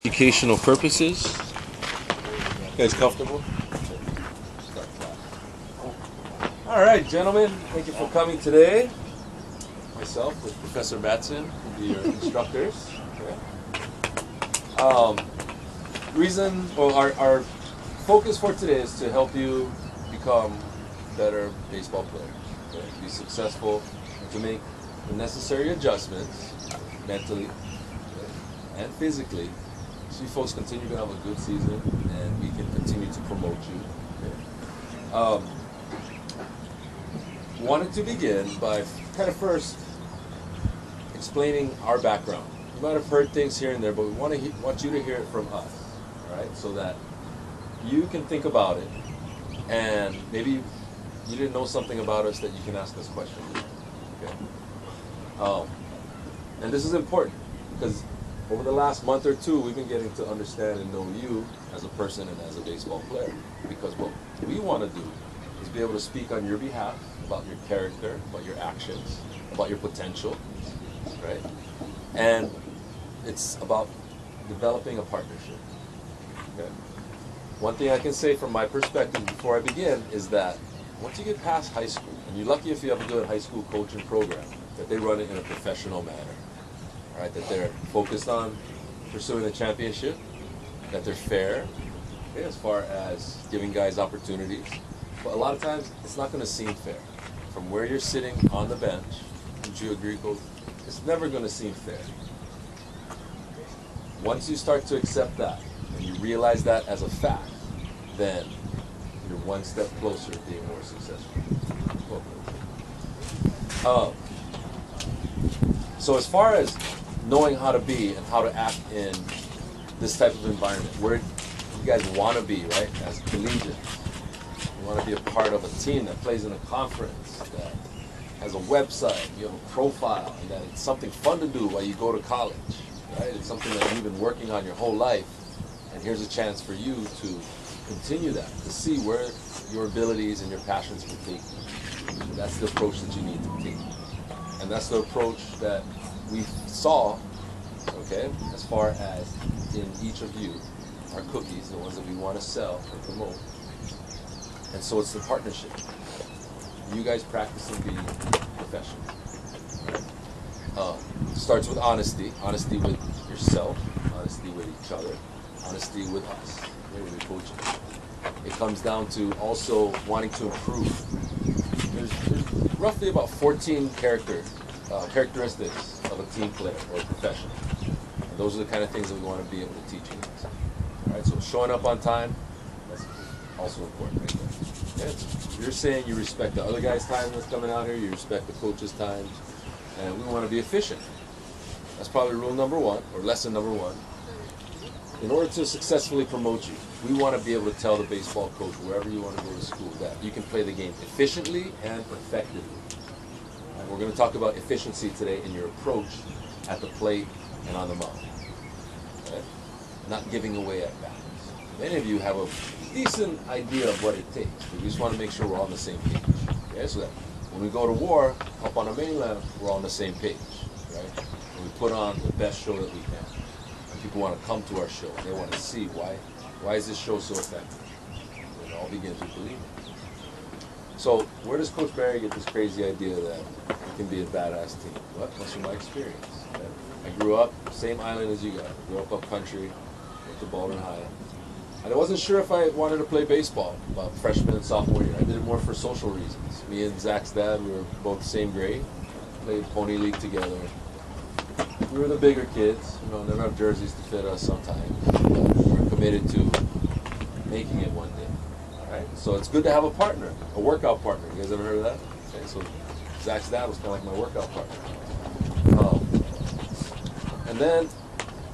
Educational purposes. You guys comfortable? All right, gentlemen, thank you for coming today. Myself with Professor Matson will be your instructors. Our focus for today is to help you become better baseball players, okay? Be successful, and to make the necessary adjustments mentally and physically, so you folks continue to have a good season and we can continue to promote you. Okay? Wanted to begin by kind of first explaining our background. You might have heard things here and there, but we want you to hear it from us, all right? So that you can think about it, and maybe you didn't know something about us that you can ask us questions. Okay? And this is important because over the last month or two, we've been getting to understand and know you as a person and as a baseball player. Because what we want to do is be able to speak on your behalf about your character, about your actions, about your potential, right? And it's about developing a partnership. Okay? One thing I can say from my perspective before I begin is that once you get past high school, and you're lucky if you have a good high school coaching program, that they run it in a professional manner. Right, that they're focused on pursuing the championship, that they're fair, okay, as far as giving guys opportunities. But a lot of times, it's not going to seem fair. From where you're sitting on the bench, would you agree, Coach? It's never going to seem fair. Once you start to accept that, and you realize that as a fact, then you're one step closer to being more successful. So as far as knowing how to be and how to act in this type of environment, where you guys want to be, right, as collegians. You want to be a part of a team that plays in a conference, that has a website, you have a profile, and that it's something fun to do while you go to college, right? It's something that you've been working on your whole life, and here's a chance for you to continue that, to see where your abilities and your passions can take you. That's the approach that you need to take. And that's the approach that we saw, okay, as far as in each of you, our cookies, the ones that we want to sell or promote. And so it's the partnership. You guys practicing being professional. Starts with honesty. Honesty with yourself, honesty with each other, honesty with us, okay, with your coaches. It comes down to also wanting to improve. There's roughly about 14 characteristics of a team player or a professional. And those are the kind of things that we want to be able to teach you guys. All right, so showing up on time, that's also important right there. Yeah, you're saying you respect the other guy's time that's coming out here, you respect the coach's time, and we want to be efficient. That's probably rule number one, or lesson number one. In order to successfully promote you, we want to be able to tell the baseball coach, wherever you want to go to school, that you can play the game efficiently and effectively. And we're going to talk about efficiency today in your approach at the plate and on the mound. Okay? Not giving away at bats. Many of you have a decent idea of what it takes, but we just want to make sure we're on the same page. Okay? So that when we go to war up on the mainland, we're on the same page. Right? And we put on the best show that we can. People want to come to our show. They want to see why is this show so effective? And it all begins with believing. So where does Coach Barry get this crazy idea that we can be a badass team? Well, that comes from my experience. Okay? I grew up same island as you guys. I grew up country, went to Baldwin High. And I wasn't sure if I wanted to play baseball about freshman and sophomore year. I did it more for social reasons. Me and Zach's dad, we were both the same grade, played Pony League together. We were the bigger kids, never have jerseys to fit us sometimes. But we're committed to making it one day. All right? So it's good to have a partner, a workout partner. You guys ever heard of that? Okay, so Zach's dad was kind of like my workout partner. And then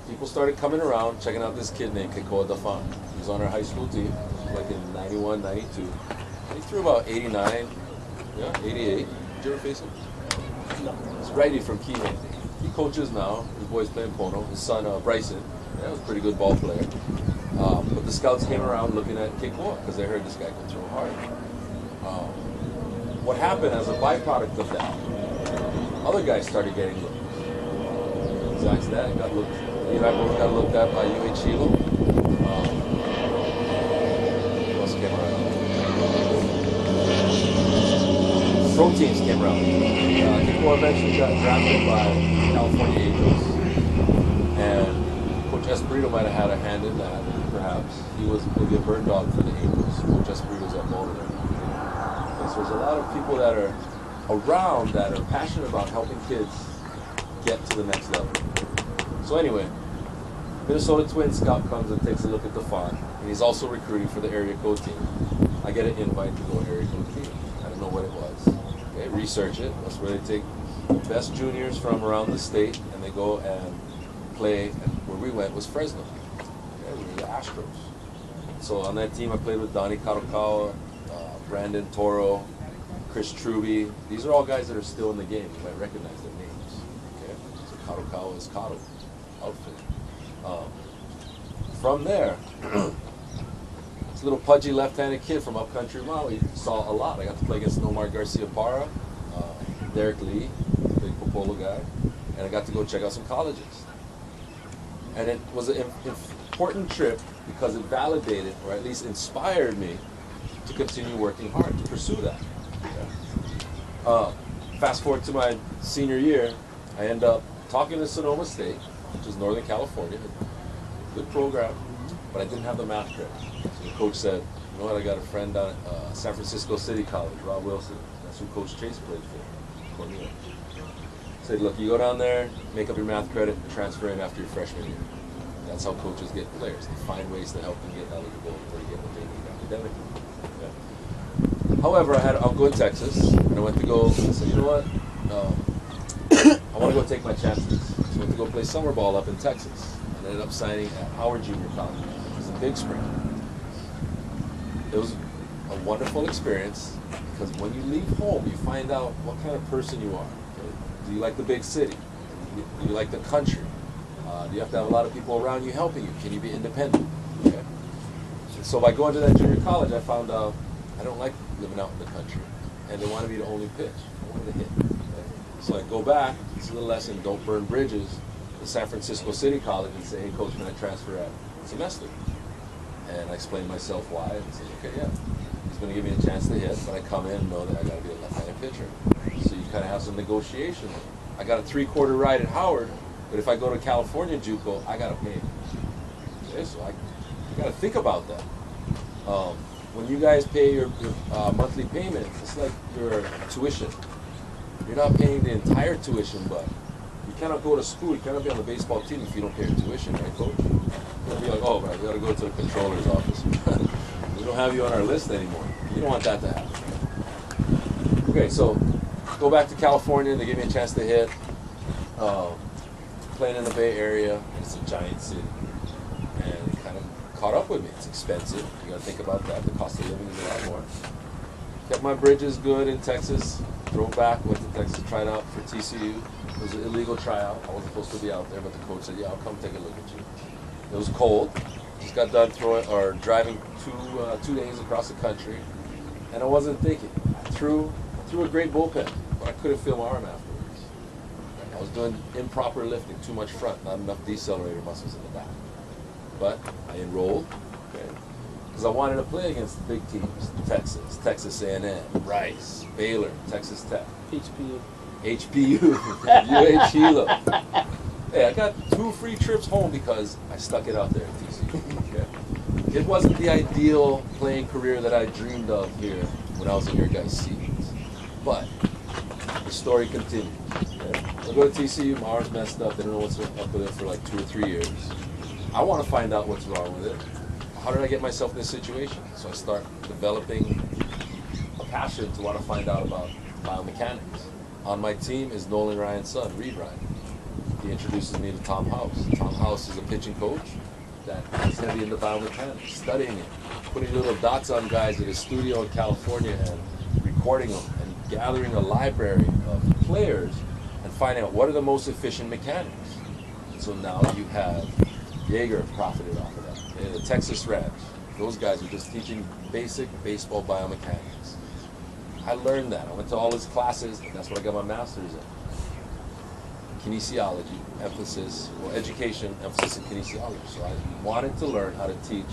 people started coming around, checking out this kid named Kikoa Dafan. He was on our high school team, like in 91, 92. He threw about 89, 88. Did you ever face him? No. It's righty from Keenan. He coaches now. His boy's playing Pono. His son, Bryson, was a pretty good ball player. But the scouts came around looking at Kikoa because they heard this guy can throw hard. What happened as a byproduct of that, other guys started getting looked. Zach's dad got looked. you and I both got looked at by UH Hilo. Who else came around? Pro teams came around. People eventually got drafted by California Angels. And Coach Espirito might have had a hand in that, perhaps. He was maybe a bird dog for the Angels. Coach Espirito's at Boulder. So there's a lot of people that are around that are passionate about helping kids get to the next level. So anyway, Minnesota Twins scout comes and takes a look at the farm, and he's also recruiting for the area code team. I get an invite to go area code team. I don't know what it was. Okay, research it. That's where they take the best juniors from around the state, and they go and play. And where we went was Fresno. Okay, we were the Astros. So on that team, I played with Donnie Kadokawa, Brandon Toro, Chris Truby. These are all guys that are still in the game. You might recognize their names. Okay, so Kadokawa is Kado outfit. From there, this little pudgy left-handed kid from upcountry Maui saw a lot. I got to play against Nomar Garcia-Parra, Derek Lee, big Popolo guy, and I got to go check out some colleges. And it was an important trip because it validated, or at least inspired me, to continue working hard, to pursue that. Fast forward to my senior year, I end up talking to Sonoma State, which is Northern California, good program, but I didn't have the math credit. So the coach said, you know what, I got a friend down at San Francisco City College, Rob Wilson. That's who Coach Chase played for. Cornelius. Said, look, you go down there, make up your math credit, and transfer in after your freshman year. That's how coaches get players. They find ways to help them get eligible to get what they need academically. Okay. However, I'll go in Texas, and I went to go, I said, you know what, I want to go take my chances. So I went to go play summer ball up in Texas, and ended up signing at Howard Junior College, which was in Big Spring. It was a wonderful experience, because when you leave home, you find out what kind of person you are. Okay? Do you like the big city? Do you like the country? Do you have to have a lot of people around you helping you? Can you be independent? Okay. So by going to that junior college, I found out I don't like living out in the country, and they wanted me to only pitch. I wanted to hit. Okay. So I go back. It's a little lesson: don't burn bridges. To San Francisco City College and say, hey, coach, can I transfer at semester? And I explained myself why, and said, okay, yeah, he's going to give me a chance to hit, but I come in and know that I got to be a left-handed pitcher. So you kind of have some negotiation. I got a 3/4 ride at Howard. But if I go to California JUCO, I gotta pay. Okay, so I gotta think about that. When you guys pay your monthly payment, it's like your tuition. You're not paying the entire tuition, but you cannot go to school. You cannot be on the baseball team if you don't pay your tuition, right, coach? You'll be like, oh, man, we gotta go to the controller's office. We don't have you on our list anymore. You don't want that to happen. Okay, so go back to California. They give me a chance to hit. Playing in the Bay Area, it's a giant city, and it kind of caught up with me. It's expensive. You got to think about that. The cost of living is a lot more. Kept my bridges good in Texas. Drove back, went to Texas, tried out for TCU. It was an illegal tryout. I wasn't supposed to be out there, but the coach said, "Yeah, I'll come take a look at you." It was cold. Just got done driving 2 days across the country, and I wasn't thinking. I threw a great bullpen, but I couldn't feel my arm afterwards. I was doing improper lifting, too much front, not enough decelerator muscles in the back. But I enrolled, okay, because I wanted to play against the big teams: Texas A&M, Rice, Baylor, Texas Tech, HPU, UH Hilo. Hey, I got 2 free trips home because I stuck it out there at TCU. Okay, it wasn't the ideal playing career that I dreamed of here when I was in your guys' seats, but the story continues. Okay? I go to TCU, my arm's messed up, they don't know what's up with it for like 2 or 3 years. I want to find out what's wrong with it. How did I get myself in this situation? So I start developing a passion to want to find out about biomechanics. On my team is Nolan Ryan's son, Reed Ryan. He introduces me to Tom House. Tom House is a pitching coach that is heavy into biomechanics, studying it, putting little dots on guys at his studio in California and recording them and gathering a library of players and finding out what are the most efficient mechanics. And so now you have Yeager profited off of that. And the Texas Reds, those guys are just teaching basic baseball biomechanics. I learned that. I went to all his classes, and that's what I got my master's in. Kinesiology, emphasis, well, education, emphasis in kinesiology. So I wanted to learn how to teach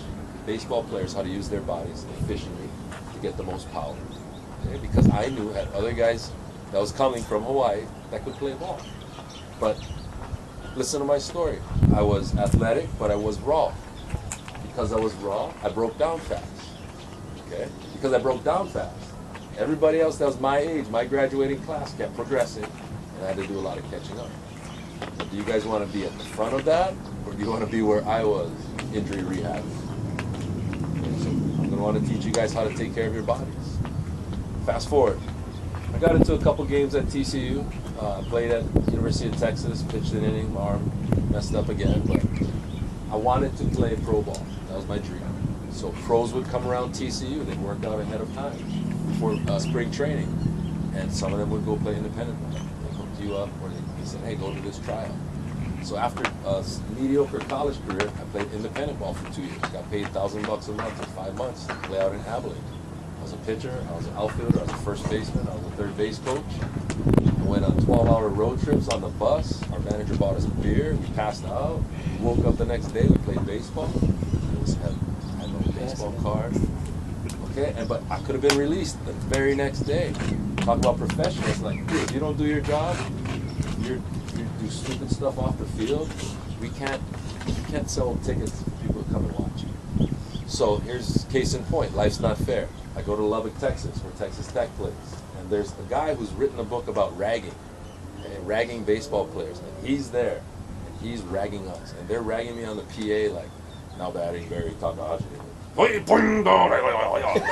baseball players how to use their bodies efficiently to get the most power. Okay? Because I knew I had other guys that was coming from Hawaii that could play ball. But listen to my story. I was athletic, but I was raw. Because I was raw, I broke down fast. Okay? Because I broke down fast. Everybody else that was my age, my graduating class, kept progressing, and I had to do a lot of catching up. But do you guys want to be at the front of that, or do you want to be where I was, injury rehab? Okay, so I'm going to want to teach you guys how to take care of your bodies. Fast forward. I got into a couple games at TCU. Played at University of Texas, pitched an inning, my arm messed up again, but I wanted to play pro ball. That was my dream. So pros would come around TCU, they'd work out ahead of time before spring training, and some of them would go play independent ball. They hooked you up, or they said, hey, go to this trial. So after a mediocre college career, I played independent ball for 2 years. Got paid $1,000 a month for 5 months to play out in Abilene. I was a pitcher, I was an outfielder, I was a first baseman, I was a third base coach. I went on 12-hour road trips on the bus. Our manager bought us beer. We passed out. Woke up the next day. We played baseball. I had no baseball card. Okay, but I could have been released the very next day. Talk about professionals. Like, dude, if you don't do your job, you do stupid stuff off the field. You can't sell tickets for people to come and watch you. So here's case in point. Life's not fair. I go to Lubbock, Texas, where Texas Tech plays. And there's a guy who's written a book about ragging, okay, ragging baseball players. And he's there, and he's ragging us. And they're ragging me on the PA like, now batting Barry Takahashi. Like, totally ragging my Asian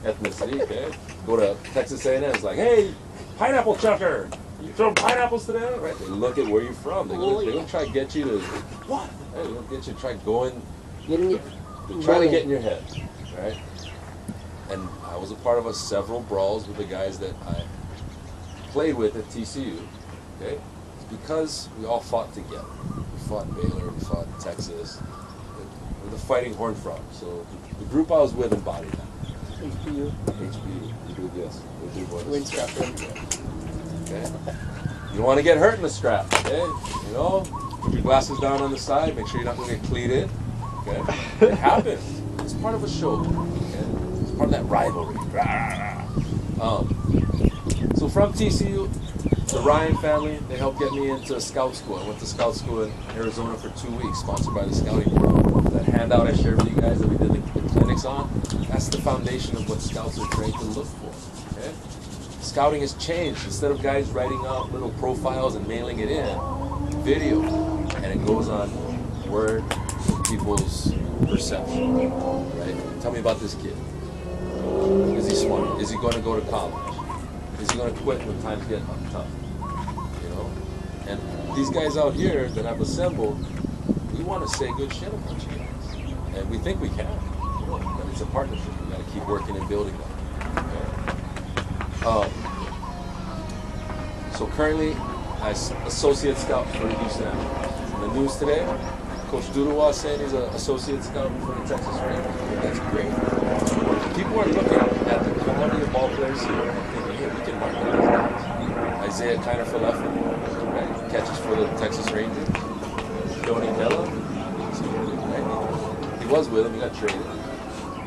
ethnicity, okay? Go to Texas A&M, it's like, hey, pineapple chucker, you throw pineapples to them? Right? They look at where you're from. They're gonna try to get you to, what? They're gonna get you to try going, they try to get in your head, right? And I was a part of several brawls with the guys that I played with at TCU, okay? It's because we all fought together. We fought in Baylor, we fought in Texas. We're the Fighting Horned Frogs. So the group I was with embodied that. HBU. HBU. We do this. We do what? Windstrap. Okay? You don't want to get hurt in the strap, okay? You know? Put your glasses down on the side. Make sure you're not going to get cleated. Okay? It happens. It's part of a show. Okay? Part of that rivalry. So from TCU, the Ryan family, they helped get me into scout school. I went to scout school in Arizona for 2 weeks, sponsored by the Scouting Board. That handout I shared with you guys that we did the clinics on, that's the foundation of what scouts are trained to look for. Okay? Scouting has changed. Instead of guys writing out little profiles and mailing it in, video, and it goes on word, people's perception. Right? Tell me about this kid. Is he smart? Is he going to go to college? Is he going to quit when times get tough? You know? And these guys out here that I've assembled, we want to say good shit about you guys. And we think we can. You know? But it's a partnership. We got to keep working and building that. Okay? So currently, I associate scout for Houston Astros. In the news today, Coach Dudawa saying he's an associate scout for the Texas Rangers. That's great. People are looking at the quality of ball players here and thinking, hey, we can market these guys. Isaiah kind of right? Catches for the Texas Rangers. Tony Della, right? He was with him, he got traded.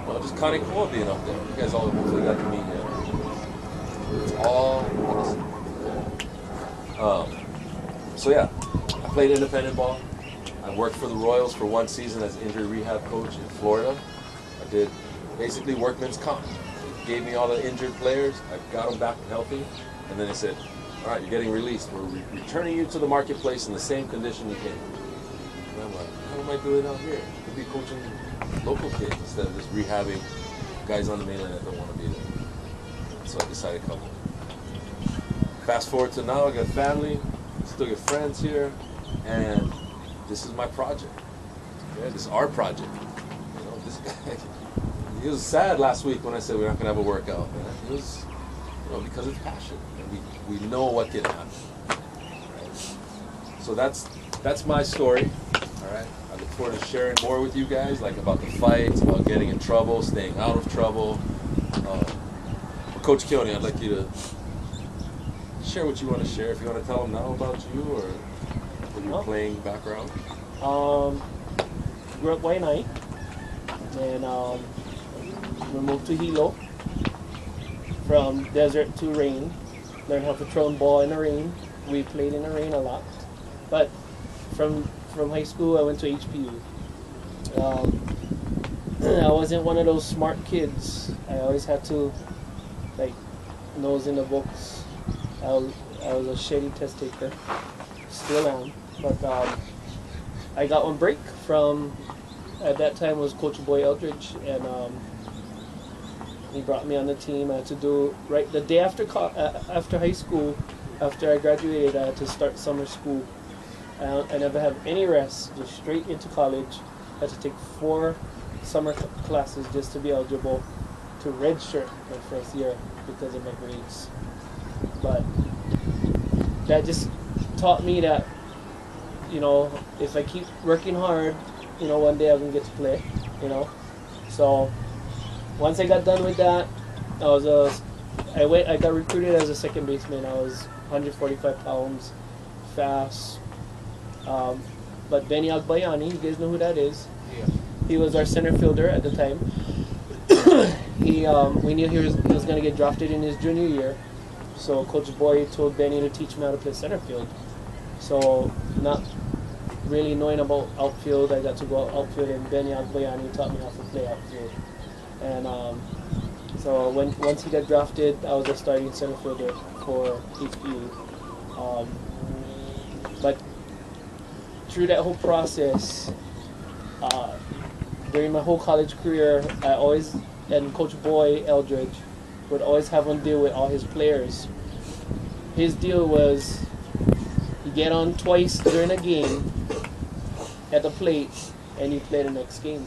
Well, just Connie Cole being up there. You guys all hopefully got to meet him. It's all so yeah, I played independent ball. I worked for the Royals for 1 season as injury rehab coach in Florida. I did basically workman's comp. They gave me all the injured players. I got them back healthy. And then they said, all right, you're getting released. We're returning you to the marketplace in the same condition you came. And I'm like, how am I doing out here? I could be coaching local kids instead of just rehabbing guys on the mainland that don't want to be there. So I decided to come home. Fast forward to now, I got family, still got friends here, and this is my project. Yeah, this is our project. You know, this guy, he was sad last week when I said we're not gonna have a workout. Man. It was, you know, because it's passion, and we know what can happen. Right? So that's my story. All right. I look forward to sharing more with you guys, like about the fights, about getting in trouble, staying out of trouble. Coach Keone, I'd like you to share what you want to share. If you want to tell them now about you or your playing background. Grew up Waianae, and we moved to Hilo. From desert to rain. Learned how to throw a ball in the rain. We played in the rain a lot. But from high school, I went to HPU. I wasn't one of those smart kids. I always had to, like, nose in the books. I was a shady test taker. Still am. But I got one break from, at that time was Coach Boy Eldridge, and he brought me on the team. I had to do, right the day after after high school, after I graduated, I had to start summer school. I never had any rest, just straight into college. I had to take 4 summer classes just to be eligible to redshirt my first year because of my grades. But that just taught me that, you know, if I keep working hard, you know, one day I'm gonna get to play, you know. So once I got done with that, I got recruited as a second baseman. I was 145 pounds, fast. But Benny Agbayani, you guys know who that is? Yeah. He was our center fielder at the time. We knew he was going to get drafted in his junior year. So Coach Boy told Benny to teach him how to play center field. So not really knowing about outfield, I got to go outfield, and Benny Agbayani taught me how to play outfield. And so once he got drafted, I was a starting center fielder for HPU. But through that whole process, during my whole college career, I always, and Coach Boy Eldridge would always have him deal with all his players. His deal was, you get on twice during a game at the plate, and you play the next game.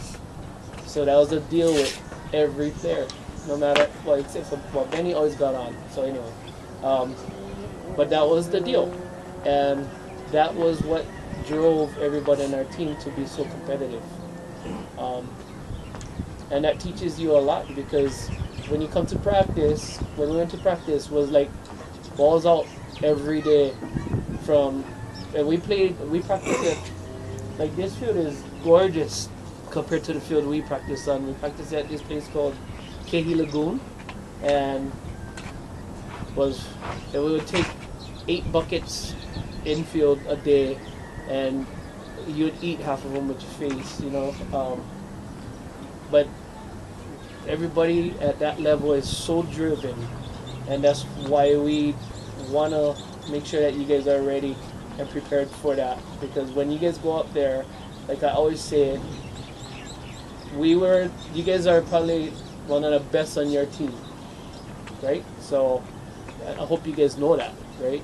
So that was the deal with every player, no matter, well, except for, well, Benny always got on. So anyway, but that was the deal, and that was what drove everybody on our team to be so competitive. And that teaches you a lot, because when you come to practice, when we went to practice, was like balls out every day. And we practiced it, like, this field is gorgeous compared to the field we practiced on. We practiced at this place called Kehi Lagoon, and we would take 8 buckets infield a day, and you'd eat half of them with your face, you know. But everybody at that level is so driven, and that's why we want to make sure that you guys are ready and prepared for that. Because when you guys go up there, like I always say, you guys are probably one of the best on your team, right? So I hope you guys know that, right?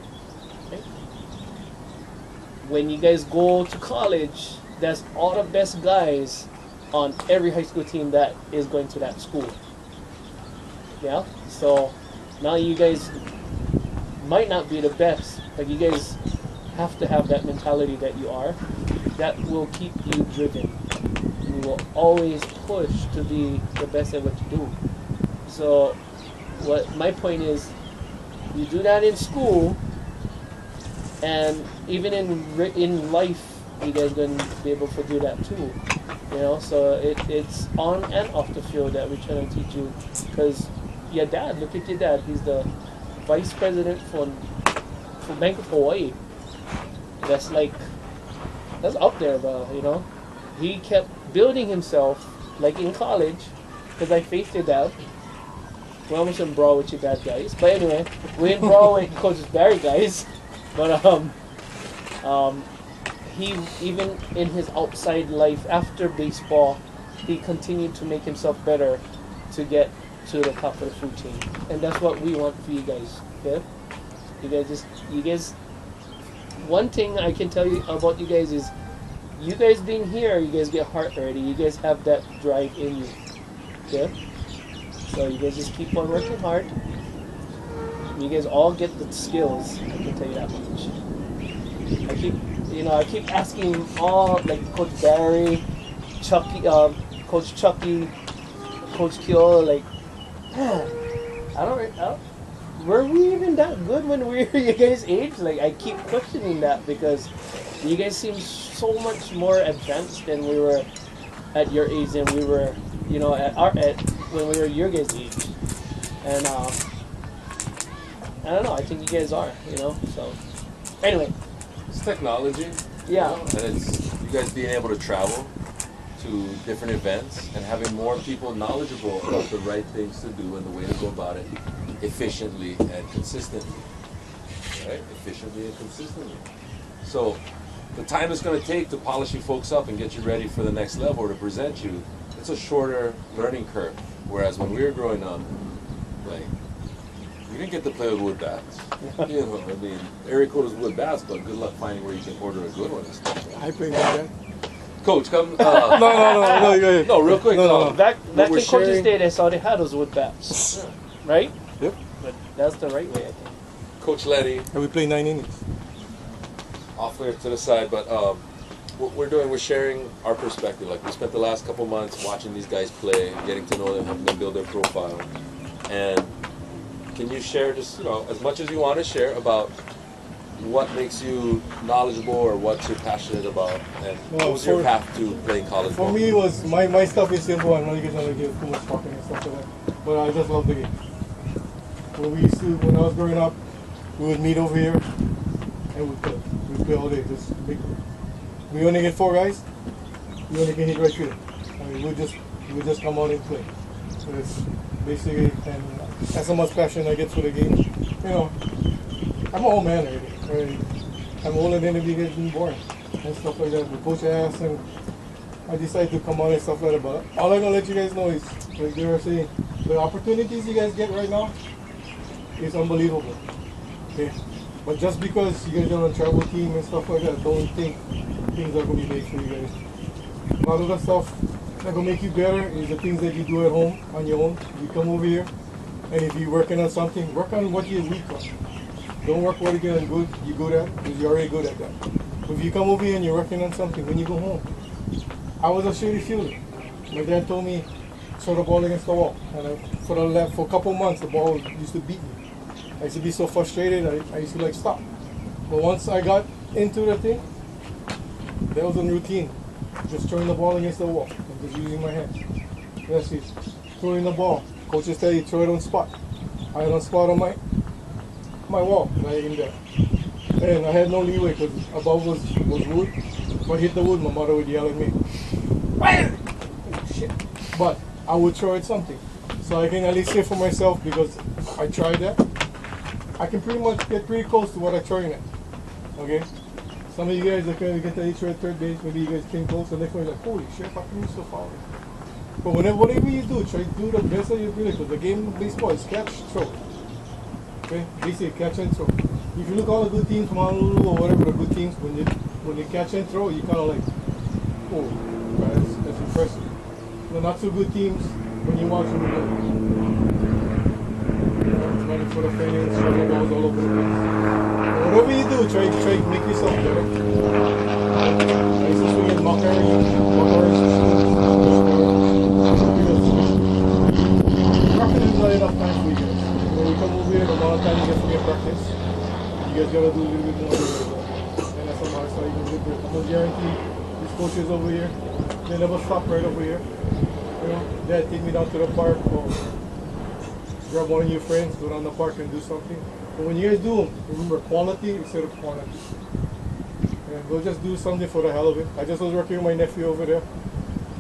When you guys go to college, that's all the best guys on every high school team that is going to that school. Yeah? So now you guys might not be the best, but you guys have to have that mentality that you are. That will keep you driven. You will always push to be the best at what you do. So what my point is, you do that in school, and even in life, you guys are going to be able to do that too. You know, so it's on and off the field that we're trying to teach you. Because your dad, look at your dad, he's the vice president for Bank of Hawaii. That's up there, bro, you know. He kept building himself, like in college, because I faced your dad. We almost in brawl with your dad, guys. But anyway, we in brawl with Coach Barry, guys. But he, even in his outside life after baseball, he continued to make himself better to get to the top of the food chain. And that's what we want for you guys. Okay? You guys, one thing I can tell you about you guys is, you guys being here, you guys get heart ready. You guys have that drive in you. Okay? So you guys just keep on working hard. You guys all get the skills, I can tell you that much. I keep asking all, like, Coach Barry, Chucky, Coach Chucky, Coach Kyo, like, man, were we even that good when we were you guys' age? Like, I keep questioning that because you guys seem so much more advanced than we were at your age than we were, at when we were your guys' age. And I don't know. I think you guys are, So anyway, It's technology. yeah. And it's you guys being able to travel to different events and having more people knowledgeable about the right things to do and the way to go about it efficiently and consistently. Right? Efficiently and consistently. So the time it's going to take to polish you folks up and get you ready for the next level or to present you, it's a shorter learning curve. Whereas when we were growing up, like, we didn't get to play with wood bats. I mean, area code is wood bats, but good luck finding where you can order a good one and stuff. I played that. Coach, come. No, go ahead. No, real quick. No. Back we're in Coach's sharing- Day, I saw they had those wood bats, Yeah. right? Yep. But that's the right way, I think. Coach Letty, And we played 9 innings. off there to the side, but what we're doing, we're sharing our perspective. Like, we spent the last couple months watching these guys play, getting to know them, helping them build their profile. And can you share just, as much as you want to share about what makes you knowledgeable or what you're passionate about, and what was your path to playing college For ball? me, it was my stuff is simple. I'm not going to give too much talking and stuff like that. But I just love the game. When I was growing up, we would meet over here and we'd play. We'd play all day. We only get 4 guys. We only can hit right field. I mean, we just come out and play. So it's basically, and that's how much passion I get for the game. I'm an old man already. Right? I'm older than to be getting born and stuff like that. The coach asked and I decided to come out and stuff like that. But all I'm gonna let you guys know is, like they were saying, the opportunities you guys get right now is unbelievable. Okay? But just because you guys are on a travel team and stuff like that, don't think things are gonna be made for you guys. A lot of the stuff that gonna make you better is the things that you do at home on your own. You come over here and if you're working on something, work on what you're weak on. Don't work what you're good at, because you're already good at that. But if you come over here and you're working on something, when you go home, I was a shitty fielder. My dad told me, throw the ball against the wall. And for a couple months, the ball used to beat me. I used to be so frustrated, I used to stop. But once I got into the thing, that was a routine. Just throwing the ball against the wall and just using my hands. That's it. Throwing the ball. Coaches tell you, throw it on spot. I had on spot on my wall, not even there. And I had no leeway because above was wood. If I hit the wood, my mother would yell at me. Oh, shit. But I would throw at something. So I can at least say for myself, because I tried that, I can pretty much get pretty close to what I'm throwing at. Okay? Some of you guys are going to get to throw at third base, maybe you guys came close and next one you're like, holy shit, how can you so far? But whatever you do, try to do the best of your ability, because the game of baseball is catch, throw. Okay, basically catch and throw. If you look at all the good teams from Honolulu or whatever the good teams, when they catch and throw, you kind of like, oh, that's impressive. The not so good teams, when you watch them, you're like, running for the fans, throwing balls all over the place. But whatever you do, try to make yourself better. I used to swing in mock orange, practice is not enough time for you guys. When we come over here, the amount of time you get for your practice, you guys gotta do a little bit more than that. And that's how much I even did there. I'm gonna guarantee these coaches over here, they never stop right over here. Dad, take me down to the park or grab one of your friends, go down the park and do something. But when you guys do them, remember quality instead of quantity. And go just do something for the hell of it. I just was working with my nephew over there.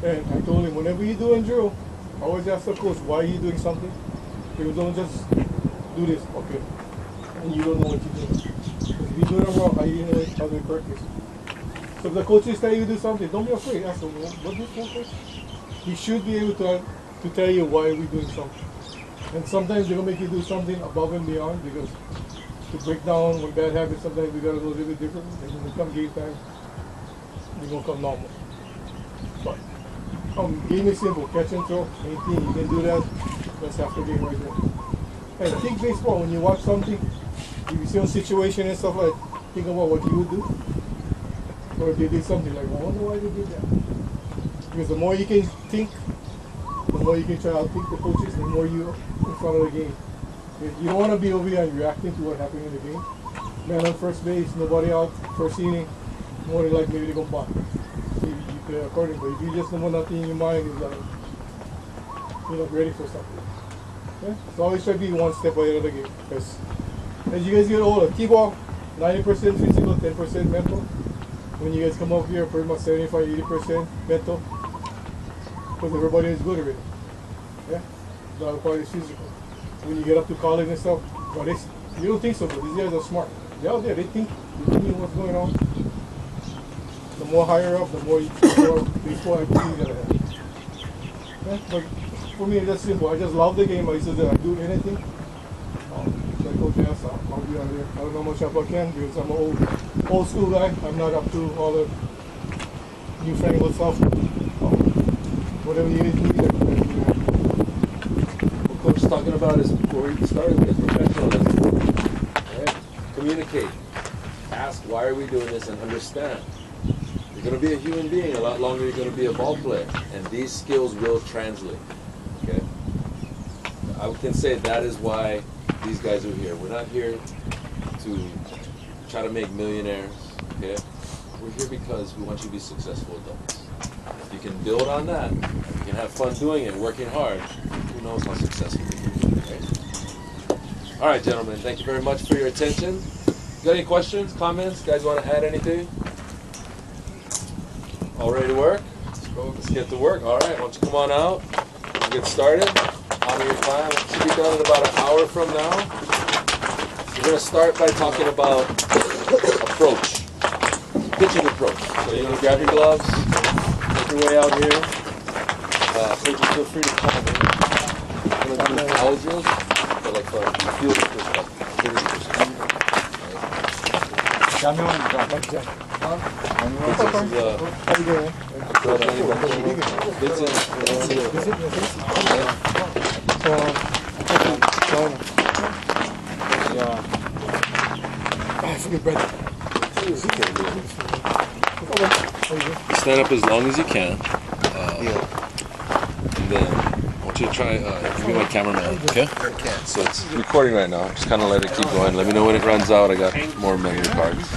And I told him, whenever you do drill, I always ask the coach, why are you doing something? Because don't just do this, okay? And you don't know what you're doing. Because if you do it wrong, how you know how to correct this? So if the coaches tell you to do something, don't be afraid. Ask them, what this for, coach? He should be able to tell you why we're doing something. And sometimes they're gonna make you do something above and beyond, because to break down one bad habit, sometimes we gotta do a little bit different. And when it comes game time, we're gonna come normal. But game is simple, catch and throw, anything, you can do that, that's half the game right there. And think baseball, when you watch something, if you see a situation and stuff like, think about what you would do. Or if they did something like, I wonder why they did that. Because the more you can think, the more you can try to outthink the coaches, the more you're in front of the game. You don't want to be over here and reacting to what happened in the game. Man on first base, nobody out, first inning, more than like maybe they go back. So you play according. But if you just know nothing in your mind, it's like you're not ready for something. Yeah? So always try to be one step ahead of the game. Because as you guys get older, keep off 90% physical, 10% mental. When you guys come up here, pretty much 75-80% mental. Because everybody is good already. Yeah? The other part is physical. When you get up to college and stuff, but you don't think so, but these guys are smart. They're out there, they think what's going on. The more higher up, the more baseball activity that I have. Yeah? But for me, that's simple. I just love the game. I used to do anything. Like Coach asked, I'll be out there. I don't know much about Ken because I'm an old school guy. I'm not up to all the newfangled stuff. Whatever you guys need, What Coach is talking about is before we started with professionalism. Right? Communicate. Ask why are we doing this and understand. You're going to be a human being a lot longer. You're going to be a ball player, and these skills will translate. Okay. I can say that is why these guys are here. We're not here to try to make millionaires. Okay. We're here because we want you to be successful adults. If you can build on that, you can have fun doing it, working hard. Who knows how successful you can be, right? All right, gentlemen. Thank you very much for your attention. Got any questions, comments? Guys want to add anything? All ready to work? Let's get to work. All right, why don't you come on out? Let's get started. Honor your time. It should be done in about an hour from now. We're going to start by talking about approach, pitching approach. So you're going to grab your gloves, make your way out here. Coaches, feel free to come in. We're going to do foul drills, but like from the field perspective, hitting perspective. Stand up as long as you can. And then I want you to try, give me my cameraman, okay? So it's recording right now. Just kind of let it keep going. Let me know when it runs out. I got more memory cards.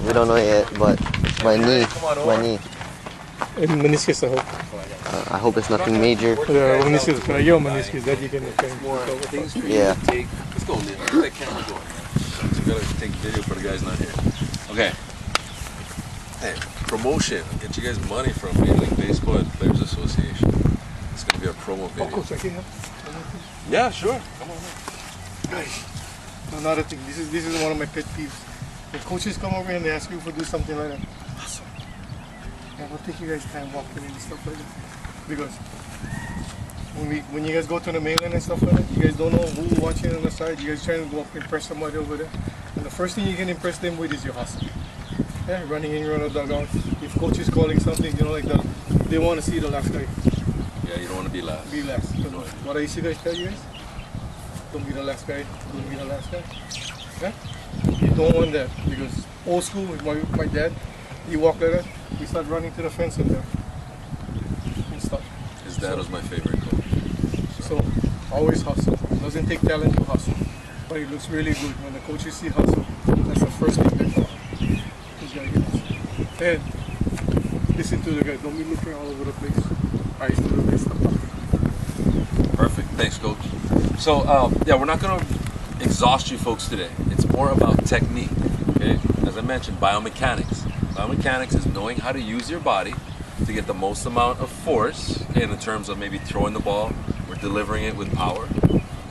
We don't know yet, but my knee. Meniscus, I hope. I hope it's nothing major. Meniscus, your meniscus that you can More things for you Yeah. to take. Let's go, Lynn. Where's that camera going? So we gotta take video for the guys not here. Okay. Hey, promotion. Get you guys money from Major League Baseball and Players Association. It's gonna be a promo video. Coach, I can have. Yeah, sure. Come on. Guys, another thing. This is one of my pet peeves. When coaches come over and they ask you to do something like that, awesome. Yeah, don't take you guys time walking in and stuff like that. Because when you guys go to the mainland and stuff like that, you guys don't know who's watching on the side. You guys trying to go up and impress somebody over there. And the first thing you can impress them with is your hustle. Yeah, running in your own dugout. If coach is calling something, like that, they want to see the last guy. Yeah, you don't want to be last. Be last. You know, what I used to guys tell you guys? Don't be the last guy. Don't be the last guy. Yeah? You don't want that because old school with my dad, he walked like that. We start running to the fence and stuff. His dad was my favorite coach. So always hustle. Doesn't take talent to hustle, but it looks really good when the coaches see hustle. That's the first thing they call. This guy gets. And listen to the guy. Don't be looking all over the place. Eyes to the base. Perfect. Thanks, Coach. So, yeah, we're not going to exhaust you folks today. It's more about technique, okay? As I mentioned, biomechanics. Biomechanics is knowing how to use your body to get the most amount of force, okay, in terms of maybe throwing the ball or delivering it with power,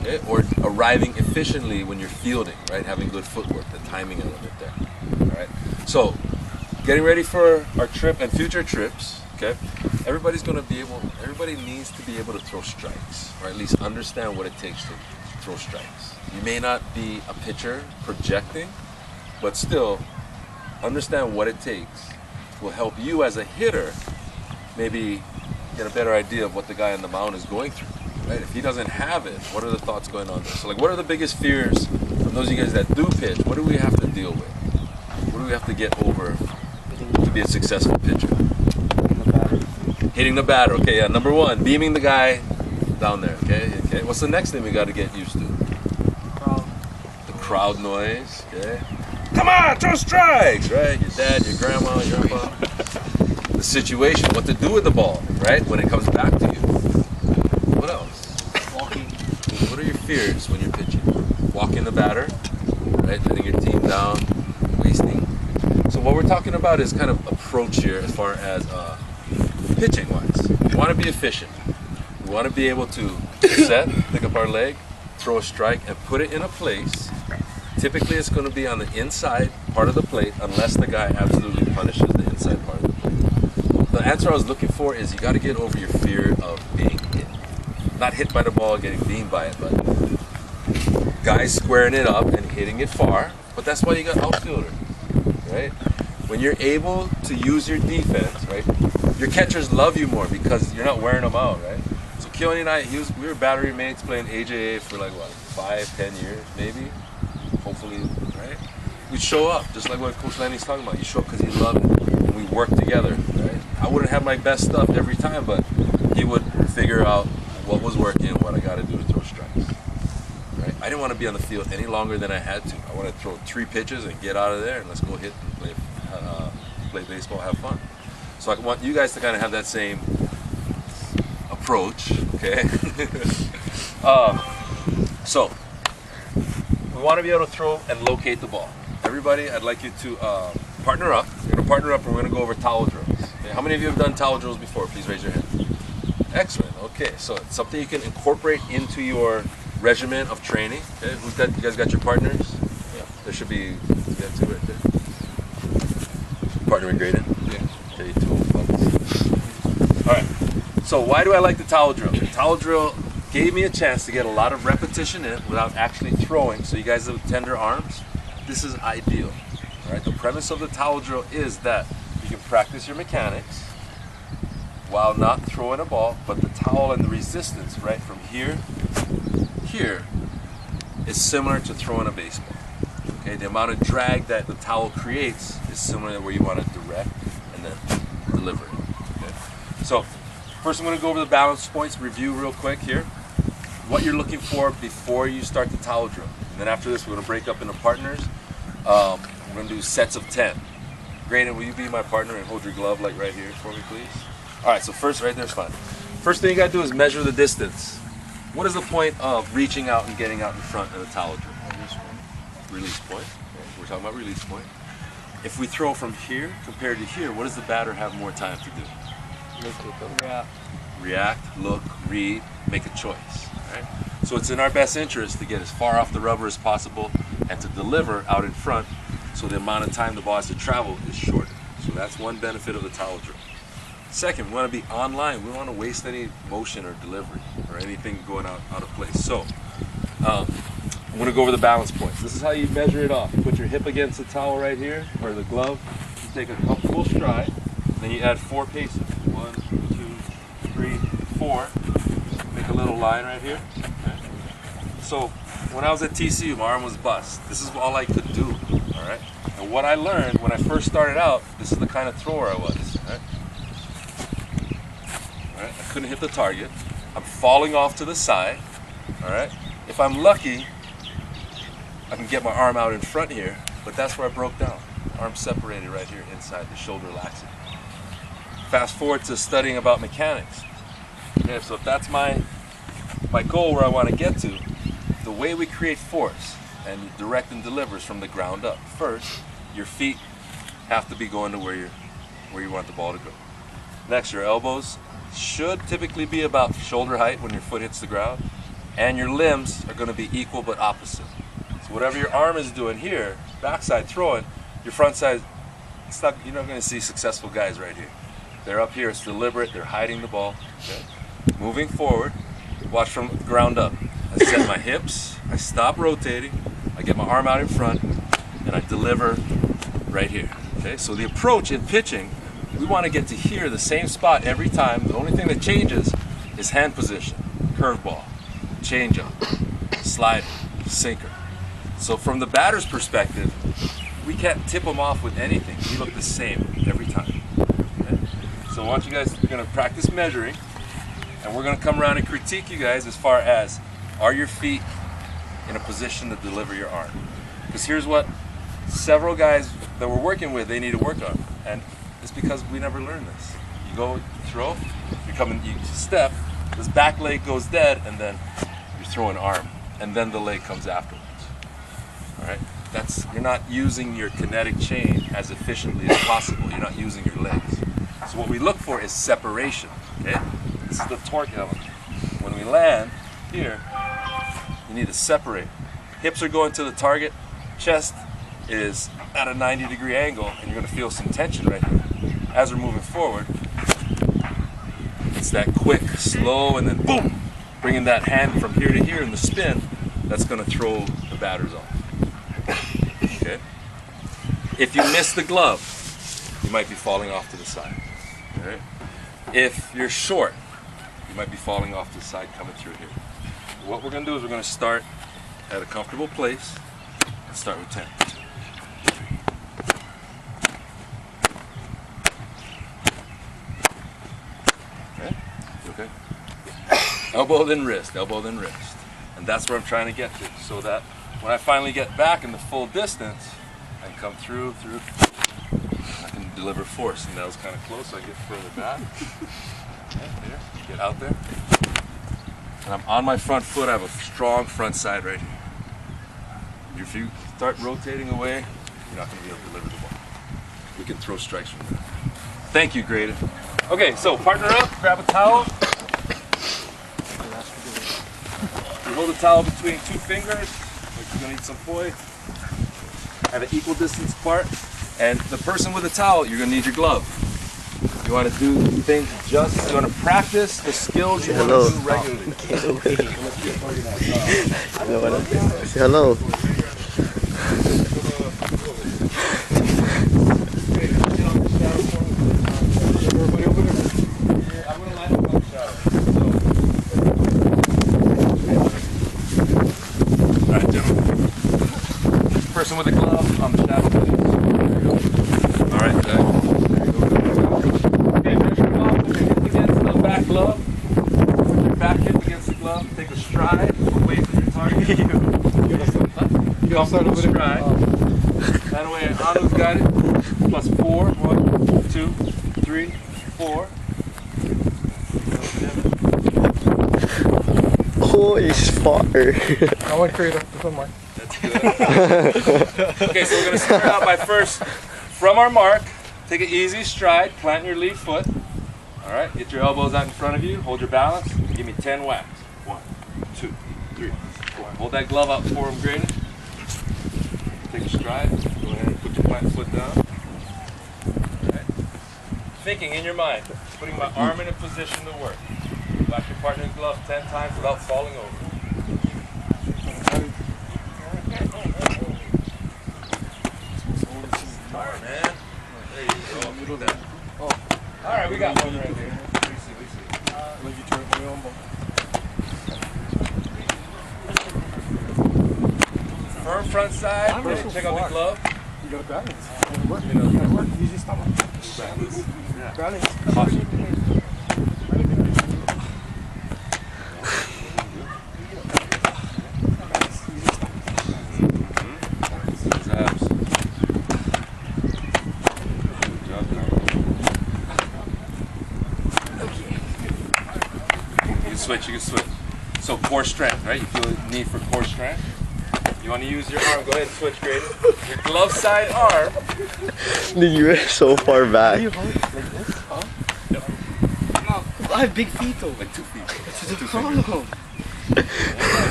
okay? Or arriving efficiently when you're fielding, right? Having good footwork, the timing element there, all right? So, getting ready for our trip and future trips, okay? Everybody needs to be able to throw strikes, or at least understand what it takes to throw strikes. You may not be a pitcher projecting, but still understand what it takes will help you as a hitter maybe get a better idea of what the guy on the mound is going through. Right? If he doesn't have it, what are the thoughts going on there? So like, what are the biggest fears from those of you guys that do pitch? What do we have to deal with? What do we have to get over to be a successful pitcher? The Hitting the batter. Okay, yeah. Number one, beaming the guy down there. Okay, okay. What's the next thing we got to get used to? The crowd noise. Okay. Come on, throw strikes. Right. Your dad, your grandma, your grandpa. The situation, what to do with the ball. Right, when it comes back to you. What else? Walking. What are your fears when you're pitching? Walking the batter. Right, letting your team down, wasting. So what we're talking about is kind of approach here as far as pitching wise. We want to be efficient. We want to be able to set, pick up our leg, throw a strike, and put it in a place. Typically it's going to be on the inside part of the plate unless the guy absolutely punishes the inside part of the plate. The answer I was looking for is you got to get over your fear of being hit. Not hit by the ball, getting beamed by it, but guys squaring it up and hitting it far. But that's why you got outfielders, right? When you're able to use your defense, right? Your catchers love you more because you're not wearing them out, right? So Keone and I, we were battery mates playing AJA for like what, 5-10 years maybe, hopefully, right? We'd show up just like what Coach Lanny's talking about. You show up because he loved it, and we worked together, right? I wouldn't have my best stuff every time, but he would figure out what was working and what I got to do to throw strikes. Right? I didn't want to be on the field any longer than I had to. I want to throw 3 pitches and get out of there and let's go hit and play baseball, have fun. So I want you guys to kind of have that same approach, okay? So we want to be able to throw and locate the ball. Everybody, I'd like you to partner up. We're going to partner up and we're going to go over towel drills. Okay? How many of you have done towel drills before? Please raise your hand. Excellent. Okay, so it's something you can incorporate into your regimen of training. Okay, you guys got your partners? Yeah. There should be, you got 2 right there. Partner in grading? Yeah. Okay, 2 folks. All right. So why do I like the towel drill? The towel drill gave me a chance to get a lot of repetition in without actually throwing. So you guys have tender arms. This is ideal. All right. The premise of the towel drill is that you can practice your mechanics while not throwing a ball, but the towel and the resistance, right, from here is similar to throwing a baseball. Okay, the amount of drag that the towel creates is similar to where you want to direct and then deliver it. Okay? So first I'm going to go over the balance points, review real quick here. What you're looking for before you start the towel drill. And then after this we're going to break up into partners. We're going to do sets of 10. Graydon, will you be my partner and hold your glove like right here for me, please? All right, so first, right there's fine. First thing you got to do is measure the distance. What is the point of reaching out and getting out in front of the towel drill? Release point. Okay. We're talking about release point. If we throw from here compared to here, what does the batter have more time to do? React, look, read, make a choice. Right? So it's in our best interest to get as far off the rubber as possible and to deliver out in front so the amount of time the ball has to travel is shorter. So that's one benefit of the towel drill. Second, we want to be online. We don't want to waste any motion or delivery or anything going out of place. So I'm going to go over the balance points. This is how you measure it off. You put your hip against the towel right here, or the glove. You take a full stride, then you add 4 paces. 1, 2, 3, 4. Make a little line right here. Okay. So when I was at TCU, my arm was bust. This is all I could do. All right. And what I learned when I first started out, this is the kind of thrower I was. Right? All right. I couldn't hit the target. I'm falling off to the side. All right. If I'm lucky, I can get my arm out in front here, but that's where I broke down. Arm separated right here inside, the shoulder laxity. Fast forward to studying about mechanics. Okay, so if that's my goal where I want to get to, the way we create force and direct and deliver is from the ground up. First, your feet have to be going to where you want the ball to go. Next, your elbows should typically be about shoulder height when your foot hits the ground, and your limbs are going to be equal but opposite. So whatever your arm is doing here, backside throwing, your front side, you're not going to see successful guys right here. They're up here, it's deliberate, they're hiding the ball. Okay? Moving forward, watch from the ground up. I set my hips, I stop rotating, I get my arm out in front, and I deliver right here. Okay? So the approach in pitching, we want to get to here, the same spot every time. The only thing that changes is hand position, curveball, changeup, slider, sinker. So from the batter's perspective, we can't tip them off with anything. We look the same every time. Okay? So I want you guys, you're gonna practice measuring, and we're gonna come around and critique you guys as far as, are your feet in a position to deliver your arm? Because here's what several guys that we're working with, they need to work on. And it's because we never learned this. You go, you throw, you step, this back leg goes dead, and then you throw an arm, and then the leg comes afterwards. All right? You're not using your kinetic chain as efficiently as possible. You're not using your legs. So what we look for is separation. Okay? This is the torque element. When we land here, you need to separate. Hips are going to the target. Chest is at a 90-degree angle, and you're going to feel some tension right here. As we're moving forward, it's that quick, slow, and then boom, bringing that hand from here to here in the spin. That's going to throw the batters off. Okay. If you miss the glove, you might be falling off to the side. All right. If you're short, you might be falling off to the side coming through here. What we're going to do is we're going to start at a comfortable place and start with 10. Okay. Okay. Elbow then wrist, elbow then wrist. And that's where I'm trying to get to, so that when I finally get back in the full distance and come through, I can deliver force. And that was kind of close, so I get further back. Okay, there, get out there. And I'm on my front foot, I have a strong front side right here. If you start rotating away, you're not going to be able to deliver the ball. We can throw strikes from there. Thank you, Graydon. Okay, so partner up, grab a towel. You hold the towel between two fingers, like you're going to eat some poi. Have an equal distance apart. And the person with the towel, you're going to need your glove. You want to do things you want to practice the skills you want to do regularly. Say hello. Alright, gentlemen. Person with the glove on the shadow, please. Alright, there you go. Okay, measure them up, put your hip against the back glove. Put your back hip against the glove. Take a stride away from your target. Comfortable stride. That way, Anu's got it. Plus 4. 1, 2, 3, 4. Oh, he's far. I want creator. This one mark. That's good. Okay, so we're going to start out by first, from our mark, take an easy stride, plant your lead foot. Alright, get your elbows out in front of you, hold your balance, give me 10 whacks. 1, 2, 3, 4. Hold that glove up for him, Graydon. Take a stride, go ahead and put your plant foot down. Alright. Thinking in your mind, putting my arm in a position to work. Whack your partner's glove 10 times without falling over. Alright, man. There you go. Look at that. Alright, we got one right here. Let me see. Let you turn it on. Firm front side. Check out the glove. You got to balance. Work. You know, Work. Easy stomach. balance. Yeah. Balance. Caution. You can switch. So core strength, right? You feel the need for core strength. You want to use your arm, go ahead and switch, Graydon. Your glove side arm. Dude, you were so far back. Like this? Huh? Yep. No, I have big feet though. Like 2 feet.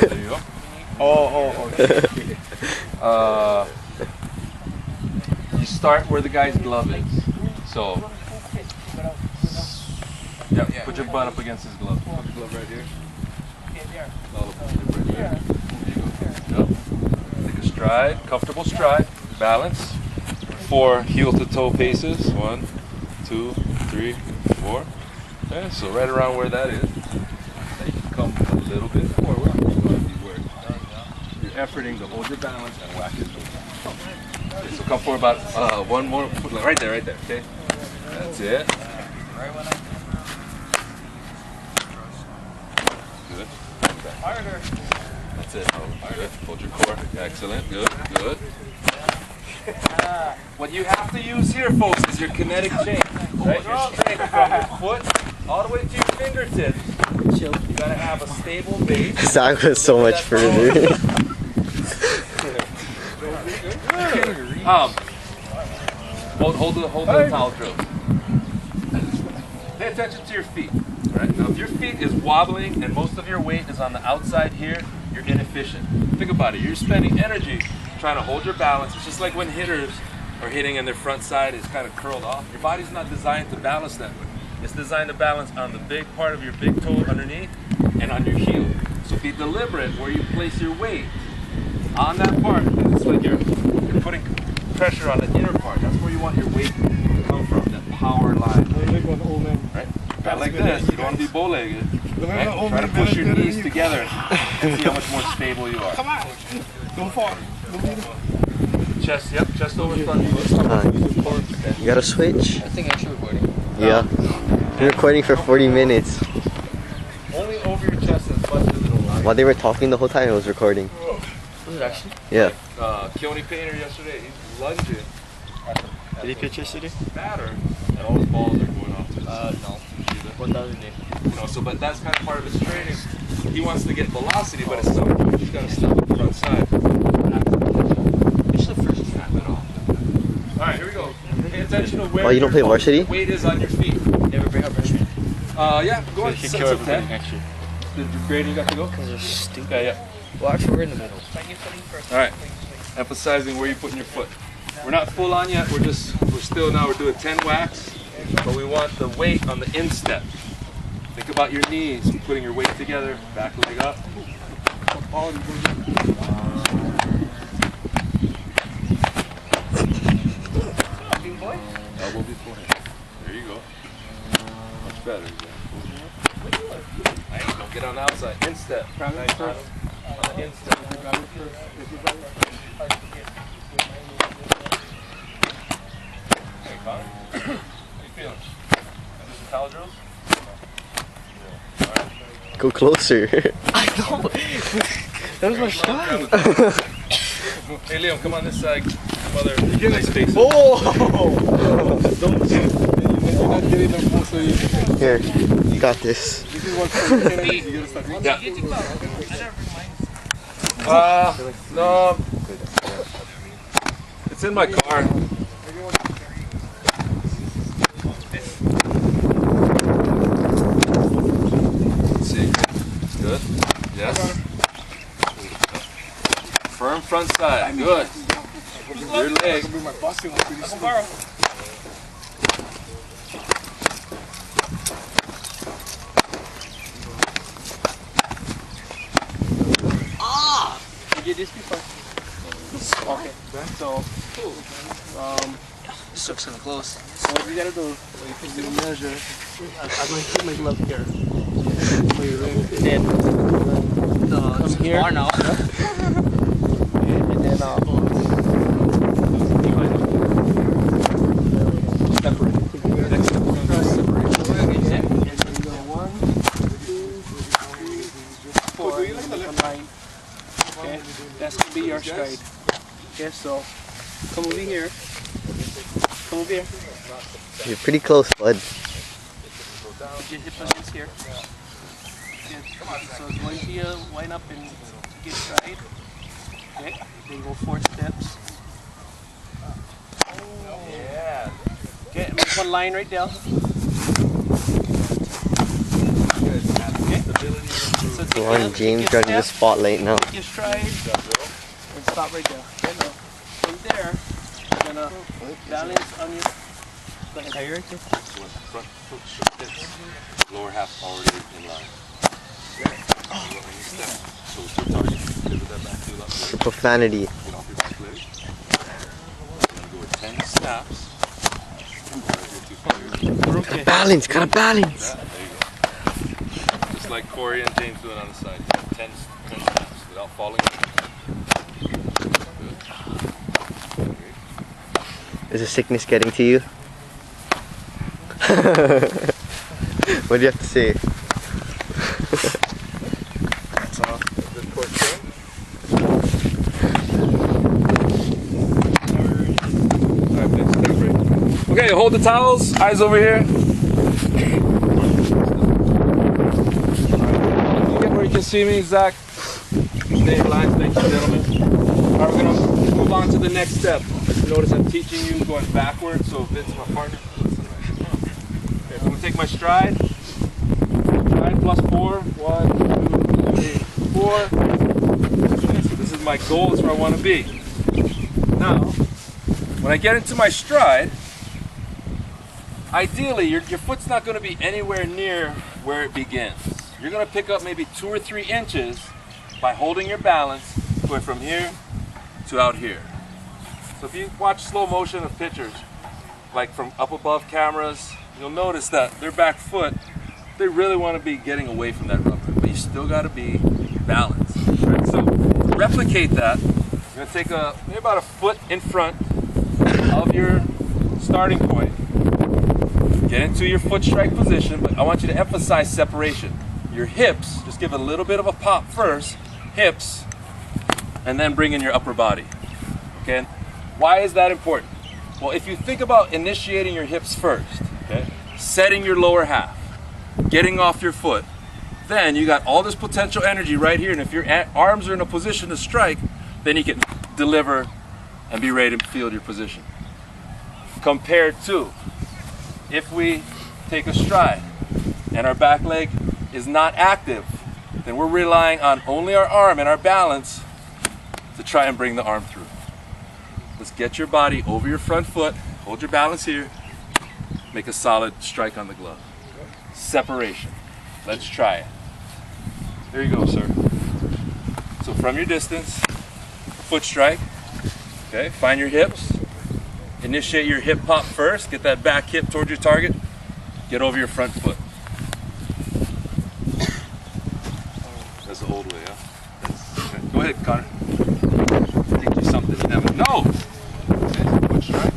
There you go. Oh. You start where the guy's glove is. So, yeah, put your butt up against his glove. Put your glove right here. Right here. Yep. Take a stride, comfortable stride, balance. 4 heel to toe paces. 1, 2, 3, 4. Okay, so right around where that is. Now you can come a little bit forward. You're efforting to hold your balance and whack it. Okay, so come forward about one more, right there, okay? That's it. Good. Harder. That's it. Good. Hold your core. Excellent. Good. Good. What you have to use here, folks, is your kinetic chain. Right? Your strength from your foot all the way to your fingertips. You gotta have a stable base. Zach was so much further. Hold the towel drill. Pay attention to your feet. Right? Now, if your feet is wobbling and most of your weight is on the outside here, you're inefficient. Think about it. You're spending energy trying to hold your balance. It's just like when hitters are hitting and their front side is kind of curled off. Your body's not designed to balance that way. It's designed to balance on the big part of your big toe underneath and on your heel. So be deliberate where you place your weight on that part. It's like you're putting pressure on the inner part. That's where you want your weight to come from, that power line. Right? Not like this. You don't want to be bow-legged. Right? Try to push your knees together and see how much more stable you are. Come on. Don't fall. Chest, yep, chest over front. You gotta switch. I think I'm actually recording. Yeah. Been recording for 40 minutes. Only over your chest as much as it'll lie. While they were talking the whole time, it was recording. Was it actually? Yeah. Keone Painter yesterday, he's lunging at the Did he pitch yesterday? batter, and all his balls are going off to his No. What the other day? You know, so but that's kind of part of his training. He wants to get velocity, but it's something he's got to stop the front side. It's the first Snap it off. All right, here we go. Pay attention to where Oh, you don't play your varsity? weight is on your feet. Never bring up freshman. Yeah, go ahead. He Set killed some everybody 10. next year. The grade you got to go? Because they're stupid. Okay, yeah. Well, actually, we're in the middle. All right. Emphasizing where you're putting your foot. We're not full on yet. We're still now. We're doing 10 whacks, but we want the weight on the instep. Think about your knees, putting your weight together, back leg up. All you go. Elbow before him. There you go. Much better. Hey, don't get on the outside. Instep. Nice on the instep. Hey, Connor. How you feeling? Do some towel drills? Go closer. I know. That was my shot. Hey, Liam, come on this side. Some other nice faces. You're not getting them full, so you Here, you got this. this is what you gotta start. Yeah. No. It's in my car. Let's see. Good. Yes. Firm front side. Good. Your leg. Bring my bossy one pretty soon. You did this before? Okay. So, this looks kind of close. So what you gotta do, you measure. I'm going to keep my glove here. And then, come here. Far now. And then, separate. Next step. Okay, that's gonna be your stride. Okay, so come over here. Come over here. You're pretty close, bud. Put your hip against here. Okay, so it's going to be a line up and get stride. Okay, then go 4 steps. Yeah. Okay, make one line right there. Okay. So take Come on, your- James, take got your the step, spotlight now. take your stride, and stop right there. Okay, now, from there, you're gonna balance on your. Go ahead. Are you right there? Front foot should hit. Lower half already in line. Step. So it's your target. Pivot that back to the left leg. Profanity. Get off your back leg. You're gonna go with 10 snaps. Gotta balance, gotta balance. There you go. Just like Corey and James doing on the side. 10 snaps without falling. Good. Is the sickness getting to you? What do you have to say? That's all. Good court swing. Alright, thanks. Take a break. Okay, hold the towels. Eyes over here. You get where you can see me, Zach. Stay in line. Thank you, gentlemen. Alright, we're going to move on to the next step. Notice I'm teaching you going backwards, so Vince, my partner. Okay, I'm going to take my stride. Stride plus 4. 1, 2, 3, 4. Okay, so this is my goal. This is where I want to be. Now, when I get into my stride, ideally, your foot's not going to be anywhere near where it begins. You're going to pick up maybe 2 or 3 inches by holding your balance, going from here to out here. So if you watch slow motion of pitchers, like from up above cameras, you'll notice that their back foot, they really want to be getting away from that rubber, but you still got to be balanced. Right? So to replicate that, you're going to take maybe about a foot in front of your starting point. Get into your foot strike position, but I want you to emphasize separation. Your hips, just give a little bit of a pop first, hips, and then bring in your upper body. Okay? Why is that important? Well, if you think about initiating your hips first, okay, setting your lower half, getting off your foot, then you got all this potential energy right here, and if your arms are in a position to strike, then you can deliver and be ready to field your position. Compared to if we take a stride and our back leg is not active, then we're relying on only our arm and our balance to try and bring the arm through. Let's get your body over your front foot, hold your balance here, make a solid strike on the glove. Separation. Let's try it. There you go, sir. So from your distance, foot strike, okay, find your hips, initiate your hip pop first, get that back hip towards your target, get over your front foot. That's the old way, huh? Okay. Go ahead, Connor. Teach you something you never know. Okay, foot strike.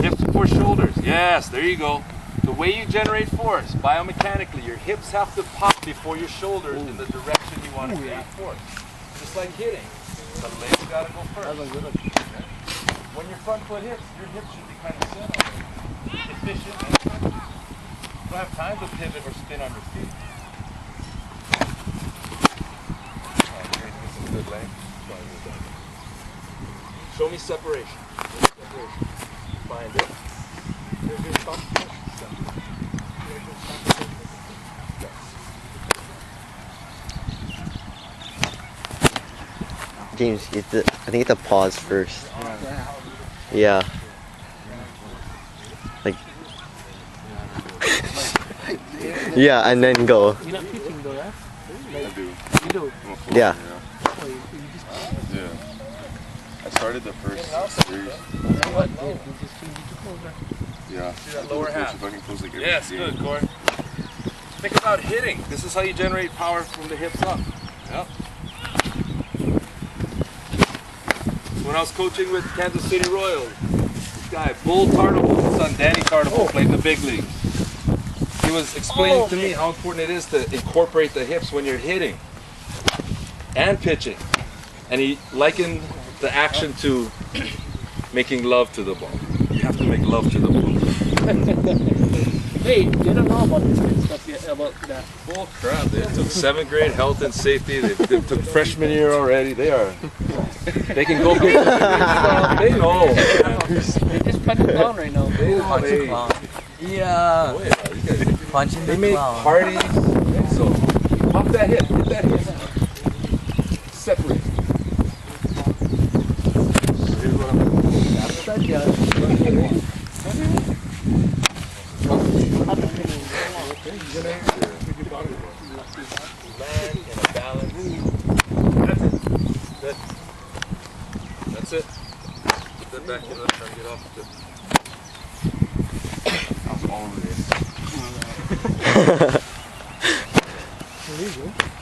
Hips before shoulders. Yes, there you go. The way you generate force, biomechanically, your hips have to pop before your shoulders in the direction you want to create force. Just like hitting. The legs got to go first. When your front foot hits, your hips should be kind of set already. Efficient. You don't have time to pivot or spin on your feet. Good leg. Show me separation. Find it. James, I think it's a pause first. Yeah. Like. Yeah, and then go. You're not pitching though, right? I do. You do. Yeah. Yeah. I started the first series. What? You just changed it to closer. Yeah. that lower half. If I can close the game. Yes, good, Corey. Think about hitting. This is how you generate power from the hips up. Yep. When I was coaching with Kansas City Royals, this guy, Bull Tartable's son, Danny Tartable, played in the big leagues. He was explaining to me how important it is to incorporate the hips when you're hitting and pitching. And he likened the action to making love to the ball. You have to make love to the ball. Hey, they don't know about this kind of stuff yet, about that. Bull crap. They took 7th grade health and safety. They took freshman year already. They can go get it. They know. They just punch the clown right now. They know. Punch the clown. Yeah. Oh, yeah. You guys, Punching they the made clown. parties. So pop that hit. Hit that hit. Separate. Here's what I'm doing. Land in a balance. That's it. Good. That's it. Put that back in. Try to get off of it. That was all of it.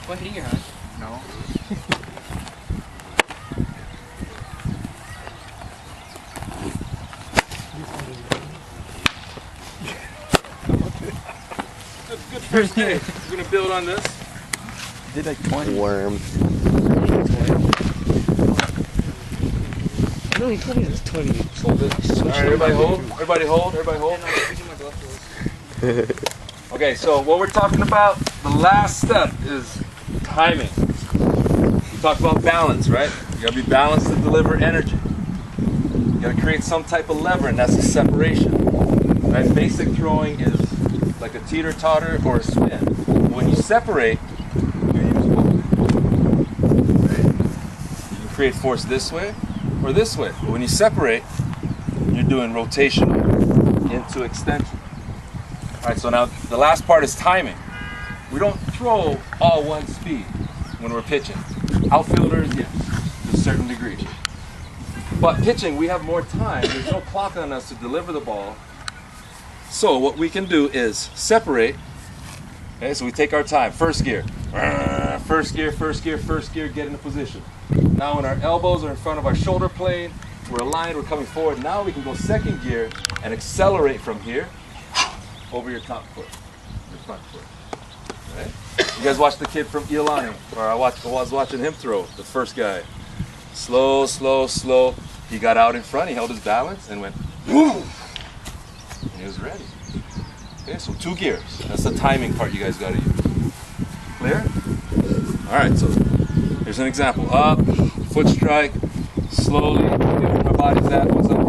What, hitting your hand? Yeah. Okay, we're gonna build on this. Did like 20. Worm. No, he told me it was 20. Hold this. All right, everybody hold. Everybody hold. Everybody hold. Okay, so what we're talking about, the last step is timing. We talked about balance, right? You gotta be balanced to deliver energy. You gotta create some type of lever, and that's the separation. Right? Basic throwing is like a teeter-totter or a spin. But when you separate, you use both. Right? You can create force this way or this way. But when you separate, you're doing rotation into extension. All right, so now the last part is timing. We don't throw all one speed when we're pitching. Outfielders, yes, to a certain degree. But pitching, we have more time. There's no clock on us to deliver the ball. So what we can do is separate. Okay, so we take our time. First gear. First gear, first gear, first gear, get into position. Now when our elbows are in front of our shoulder plane, we're aligned, we're coming forward. Now we can go second gear and accelerate from here over your top foot, your front foot. Right? You guys watched the kid from Iolani, or I was watching him throw, the first guy. Slow, slow, slow. He got out in front, he held his balance and went, boom! And he was ready. Okay, so 2 gears. That's the timing part you guys gotta use. Clear? All right, so here's an example. Up, foot strike, slowly, get where my body's at, what's up